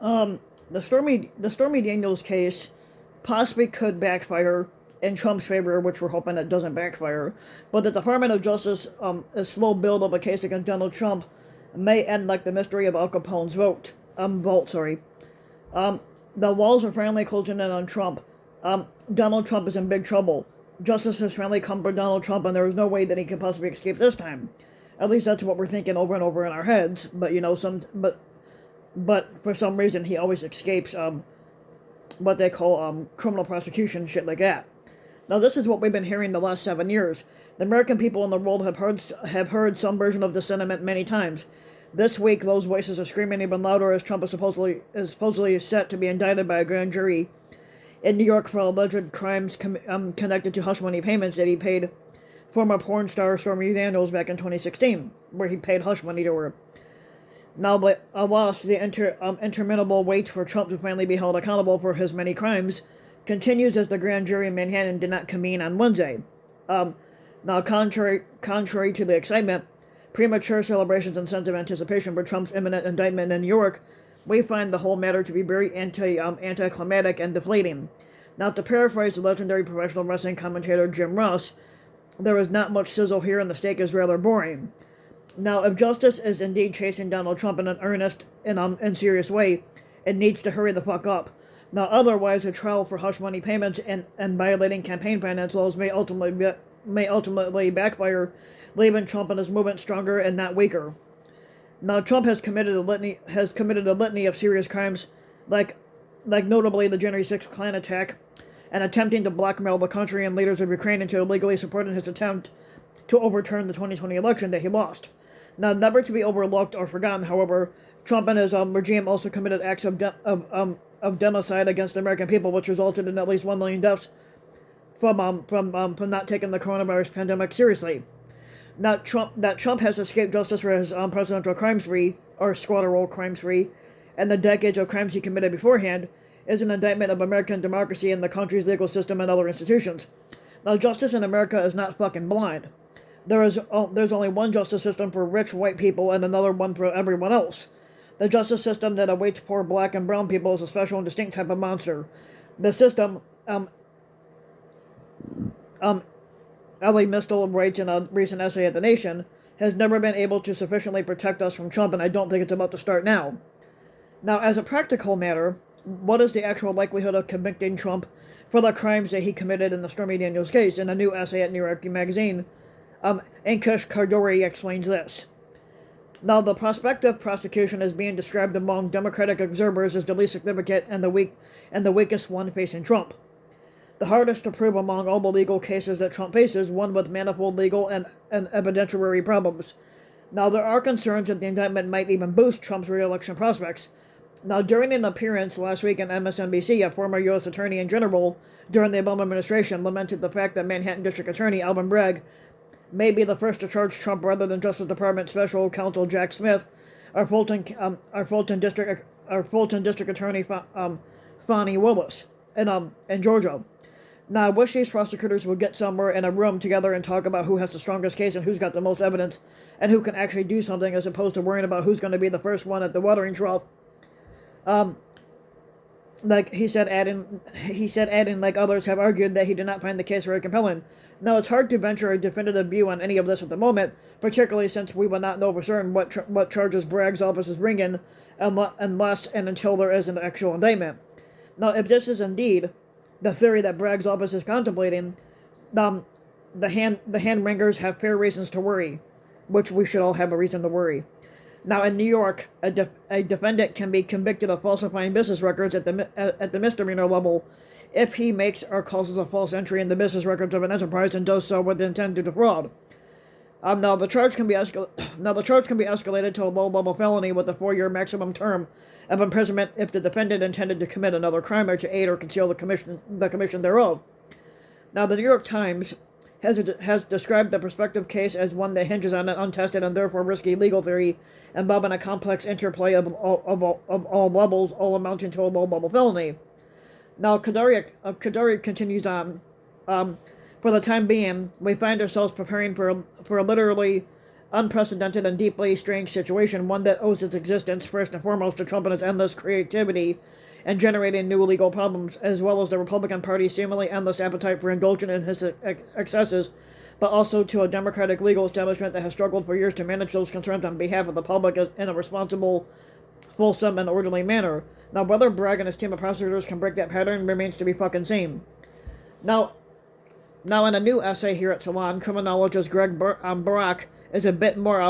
Um, the Stormy Daniels case possibly could backfire in Trump's favor, which we're hoping it doesn't backfire. But the Department of Justice, a slow build of a case against Donald Trump may end like the mystery of Al Capone's vault. Sorry. Um, the walls are finally closing in on Trump. Donald Trump is in big trouble. Justice has finally come for Donald Trump, and there is no way that he can possibly escape this time. At least that's what we're thinking over and over in our heads. But but for some reason he always escapes what they call criminal prosecution, shit like that. Now this is what we've been hearing the last 7 years. The American people in the world have heard some version of the sentiment many times. This week, those voices are screaming even louder as Trump is supposedly set to be indicted by a grand jury in New York for alleged crimes connected to hush money payments that he paid former porn star Stormy Daniels back in 2016, where he paid hush money to her. Now, alas, the interminable wait for Trump to finally be held accountable for his many crimes continues as the grand jury in Manhattan did not convene on Wednesday. Now, contrary to the excitement, premature celebrations, and sense of anticipation for Trump's imminent indictment in New York, we find the whole matter to be very anticlimactic and deflating. Now, to paraphrase the legendary professional wrestling commentator Jim Ross, there is not much sizzle here, and the steak is rather boring. Now, if justice is indeed chasing Donald Trump in an earnest and serious way, it needs to hurry the fuck up. Now, otherwise, a trial for hush money payments and violating campaign finance laws may ultimately backfire, leaving Trump and his movement stronger and not weaker. Now, Trump has committed a litany of serious crimes, like notably the January 6th Klan attack, and attempting to blackmail the country and leaders of Ukraine into illegally supporting his attempt to overturn the 2020 election that he lost. Now, never to be overlooked or forgotten, however, Trump and his regime also committed acts of democide against the American people, which resulted in at least 1 million deaths from not taking the coronavirus pandemic seriously. Now, Trump has escaped justice for his presidential crime-spree, or squatter crime-spree, and the decades of crimes he committed beforehand, is an indictment of American democracy and the country's legal system and other institutions. Now, justice in America is not fucking blind. There's only one justice system for rich white people and another one for everyone else. The justice system that awaits poor black and brown people is a special and distinct type of monster. The system, Ellie Mistel writes in a recent essay at The Nation, has never been able to sufficiently protect us from Trump, and I don't think it's about to start now. Now, as a practical matter, what is the actual likelihood of convicting Trump for the crimes that he committed in the Stormy Daniels case? In a new essay at New York Magazine, Ankush Kardori explains this. Now, the prospective prosecution is being described among Democratic observers as the least significant and the weakest one facing Trump. The hardest to prove among all the legal cases that Trump faces, one with manifold legal and evidentiary problems. Now, there are concerns that the indictment might even boost Trump's re-election prospects. Now, during an appearance last week on MSNBC, a former U.S. Attorney General during the Obama administration lamented the fact that Manhattan District Attorney Alvin Bragg may be the first to charge Trump rather than Justice Department Special Counsel Jack Smith, our Fulton District Attorney Fani Willis in Georgia. Now, I wish these prosecutors would get somewhere in a room together and talk about who has the strongest case and who's got the most evidence and who can actually do something, as opposed to worrying about who's going to be the first one at the watering trough. Like he said, adding, like others have argued, that he did not find the case very compelling. Now, it's hard to venture a definitive view on any of this at the moment, particularly since we will not know for certain what charges Bragg's office is bringing unless and until there is an actual indictment. Now, if this is indeed the theory that Bragg's office is contemplating, the hand-wringers have fair reasons to worry, which we should all have a reason to worry. Now, in New York, a defendant can be convicted of falsifying business records at the misdemeanor level if he makes or causes a false entry in the business records of an enterprise and does so with the intent to defraud. Now, the charge can be escalated to a low-level felony with a 4-year maximum term of imprisonment if the defendant intended to commit another crime or to aid or conceal the commission thereof. Now, the New York Times has described the prospective case as one that hinges on an untested and therefore risky legal theory involving a complex interplay of all levels, all amounting to a low-level felony. Now, Kadari continues on. For the time being, we find ourselves preparing for literally unprecedented and deeply strange situation, one that owes its existence first and foremost to Trump and his endless creativity and generating new legal problems, as well as the Republican Party's seemingly endless appetite for indulging in his excesses, but also to a democratic legal establishment that has struggled for years to manage those concerns on behalf of the public in a responsible, fulsome, and orderly manner. Now, whether Bragg and his team of prosecutors can break that pattern remains to be fucking seen. Now, in a new essay here at Salon, criminologist Greg Barak is a bit more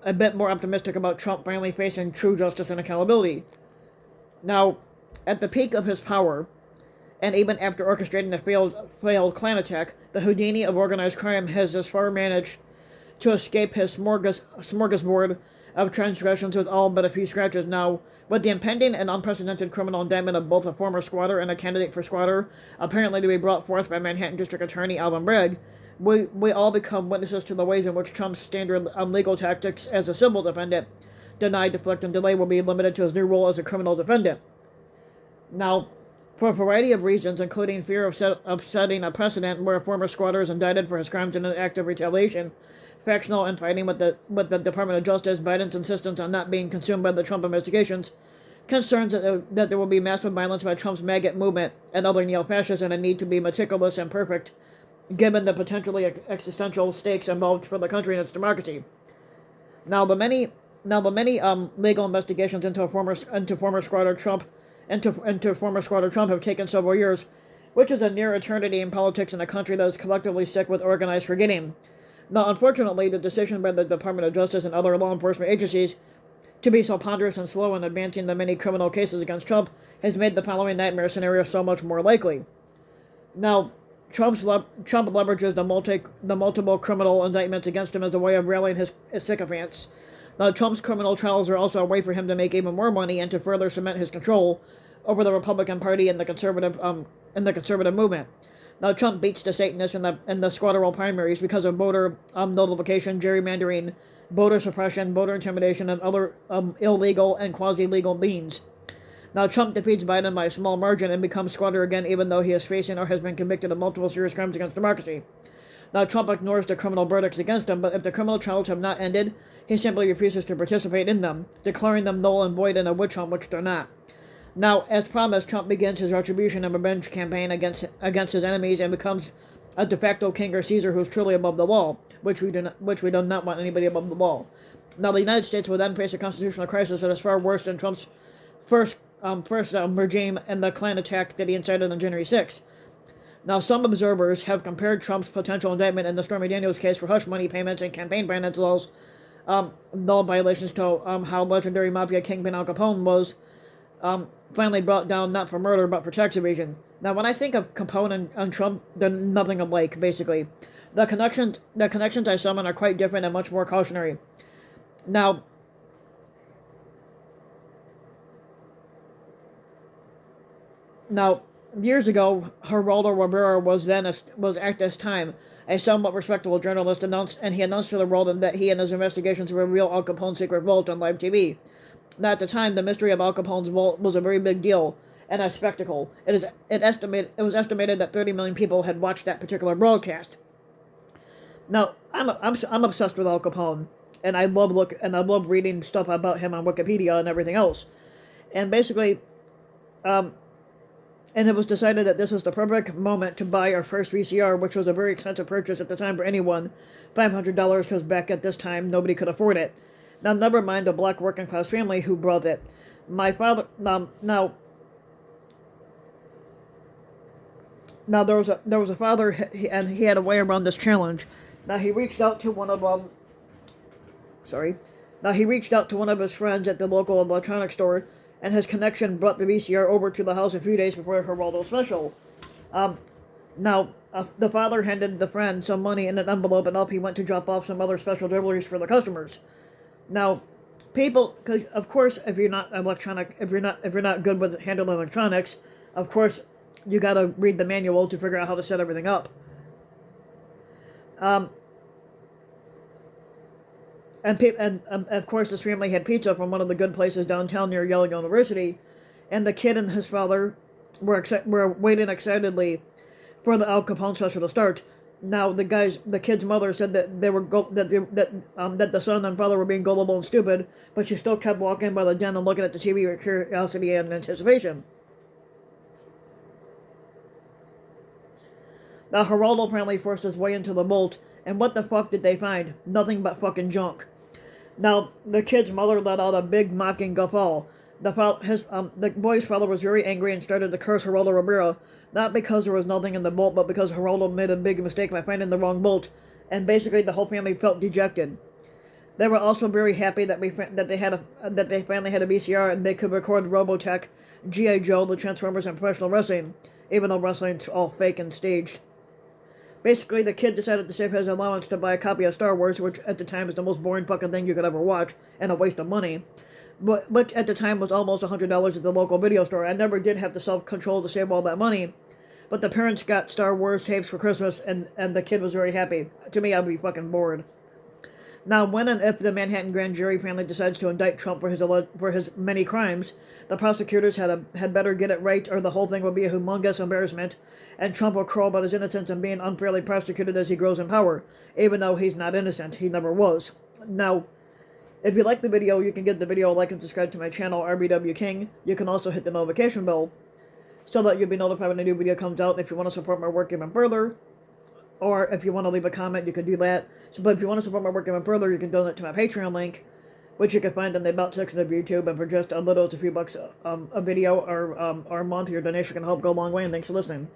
optimistic about Trump finally facing true justice and accountability. Now, at the peak of his power, and even after orchestrating a failed Klan attack, the Houdini of organized crime has thus far managed to escape his smorgasbord of transgressions with all but a few scratches. Now, with the impending and unprecedented criminal indictment of both a former squatter and a candidate for squatter, apparently to be brought forth by Manhattan District Attorney Alvin Bragg, we all become witnesses to the ways in which Trump's standard legal tactics as a civil defendant, deny, deflect, and delay, will be limited to his new role as a criminal defendant. Now, for a variety of reasons, including fear of setting a precedent where a former squatter is indicted for his crimes in an act of retaliation, factional infighting with the Department of Justice, Biden's insistence on not being consumed by the Trump investigations, concerns that there will be massive violence by Trump's maggot movement and other neo-fascists, and a need to be meticulous and perfect, given the potentially existential stakes involved for the country and its democracy. Now, the many legal investigations into former squatter Trump have taken several years, which is a near eternity in politics in a country that is collectively sick with organized forgetting. Now, unfortunately, the decision by the Department of Justice and other law enforcement agencies to be so ponderous and slow in advancing the many criminal cases against Trump has made the following nightmare scenario so much more likely. Now, Trump leverages the multiple criminal indictments against him as a way of rallying his sycophants. Now, Trump's criminal trials are also a way for him to make even more money and to further cement his control over the Republican Party and the conservative movement. Now, Trump beats the Satanists in the squatterall primaries because of voter nullification, gerrymandering, voter suppression, voter intimidation, and other illegal and quasi-legal means. Now, Trump defeats Biden by a small margin and becomes squatter again, even though he is facing or has been convicted of multiple serious crimes against democracy. Now, Trump ignores the criminal verdicts against him, but if the criminal trials have not ended, he simply refuses to participate in them, declaring them null and void in a witch hunt, which they're not. Now, as promised, Trump begins his retribution and revenge campaign against his enemies and becomes a de facto king or Caesar who's truly above the law, which we do not want anybody above the law. Now, the United States will then face a constitutional crisis that is far worse than Trump's first regime and the Klan attack that he incited on January 6th. Now, some observers have compared Trump's potential indictment in the Stormy Daniels case for hush money payments and campaign finance laws, law violations, to how legendary mafia kingpin Al Capone was finally brought down not for murder but for tax evasion. Now, when I think of Capone and Trump, they're nothing alike, basically. The connections I summon are quite different and much more cautionary. Now, years ago, Geraldo Rivera was at this time a somewhat respectable journalist, announced to the world that he and his investigations reveal Al Capone's secret vault on live TV. Now, at the time, the mystery of Al Capone's vault was a very big deal and a spectacle. It was estimated that 30 million people had watched that particular broadcast. Now, I'm obsessed with Al Capone, and I love reading stuff about him on Wikipedia and everything else. And basically, and it was decided that this was the perfect moment to buy our first VCR, which was a very expensive purchase at the time for anyone, $500, because back at this time nobody could afford it. Now, never mind a black working class family who brought it. My father, now there was a father, and he had a way around this challenge. Now, he reached out to one of his friends at the local electronics store, and his connection brought the VCR over to the house a few days before Geraldo's special. The father handed the friend some money in an envelope, and up he went to drop off some other special deliveries for the customers. Now, people, because of course, if you're not good with handling electronics, of course, you gotta read the manual to figure out how to set everything up. And of course, this family had pizza from one of the good places downtown near Yale University, and the kid and his father were waiting excitedly for the Al Capone special to start. Now the kid's mother said that they were that the son and father were being gullible and stupid, but she still kept walking by the den and looking at the TV with curiosity and anticipation. Now Geraldo apparently forced his way into the vault, and what the fuck did they find? Nothing but fucking junk. Now the kid's mother let out a big mocking guffaw. The boy's father was very angry and started to curse Geraldo Rivera, not because there was nothing in the bolt, but because Geraldo made a big mistake by finding the wrong bolt, and basically the whole family felt dejected. They were also very happy that they finally had a VCR and they could record Robotech, G.I. Joe, the Transformers, and professional wrestling, even though wrestling's all fake and staged. Basically, the kid decided to save his allowance to buy a copy of Star Wars, which at the time is the most boring fucking thing you could ever watch, and a waste of money. But which at the time was almost $100 at the local video store. I never did have the self-control to save all that money. But the parents got Star Wars tapes for Christmas, and the kid was very happy. To me, I'd be fucking bored. Now, when and if the Manhattan grand jury finally decides to indict Trump for his many crimes, the prosecutors had better get it right, or the whole thing will be a humongous embarrassment, and Trump will crow about his innocence and being unfairly prosecuted as he grows in power, even though he's not innocent. He never was. Now, if you like the video, you can give the video a like and subscribe to my channel, RBW King. You can also hit the notification bell so that you'll be notified when a new video comes out. If you want to support my work even further, or if you want to leave a comment, you can do that. But if you want to support my work even further, you can donate to my Patreon link, which you can find in the About section of YouTube. And for just a little, it's a few bucks a video or a month, your donation can help go a long way. And thanks for listening.